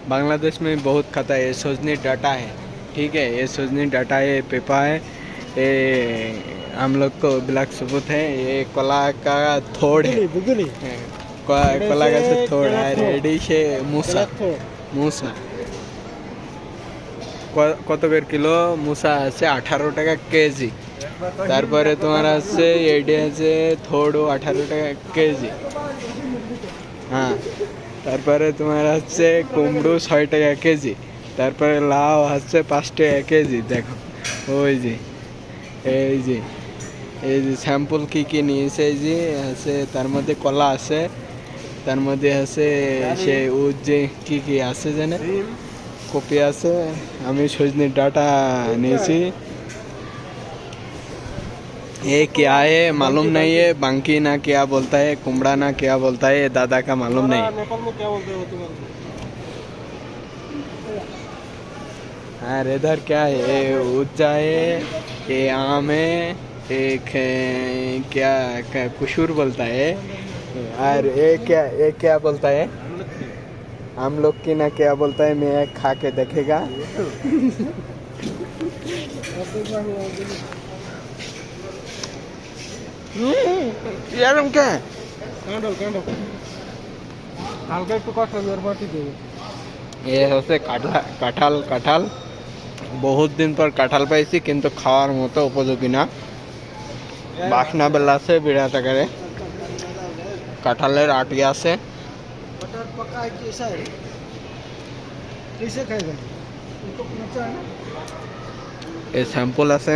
बांग्लादेश में बहुत खाता है। ये सजनी डाटा है, ठीक है। ये सजनी डाटा है, पेपा है, ये हम लोग को ब्लैक सबूत है। ये कोला का थोड़ है, कोला का से थोड़ है। रेडी से मूसा मूसा কত করে কিলো মুসা আছে 18 টাকা কেজি। তারপরে তোমার আছে এডি আছে থোড়ো 18 টাকা কেজি। হ্যাঁ, তারপরে তোমার হচ্ছে কুমড়ো 6 টাকা কেজি। তারপরে লাউ হচ্ছে 5 টাকা কেজি। দেখো ওই যে এই যে এই যে স্যাম্পল কী কী নিয়েছে, এই যে আছে তার মধ্যে কলা আছে, তার মধ্যে আছে সে ও যে কী কী আছে জানে, কপি আছে। আমি সজনে ডাটা নিয়েছি। ये क्या है मालूम नहीं है, बांकी ना क्या बोलता है, कुमड़ा ना क्या बोलता है, दादा का मालूम नहीं। नेपाल में क्या बोलते हो तुम? हाँ इधर क्या है, ये उज्जा है, ये आम है, एक क्या कुशूर बोलता है, और ये क्या बोलता है, हम लोग की ना क्या बोलता है, मैं खा के देखेगा। यार हम क्या है কাঁঠাল হালকা একটু কাঁঠাল আর বাটি দেবো। ये হচ্ছে কাঁঠাল। কাঁঠাল বহুত দিন পর কাঁঠাল পাইছি, কিন্তু খাওয়ার মতো উপযোগী না। বাসনা বেলাছে বিরাট আকারে। কাঁঠালের আটি আছে। मटर पका है कि ऐसा है? कैसे खाएगा? उनको कच्चा है ना? এই স্যাম্পল আছে।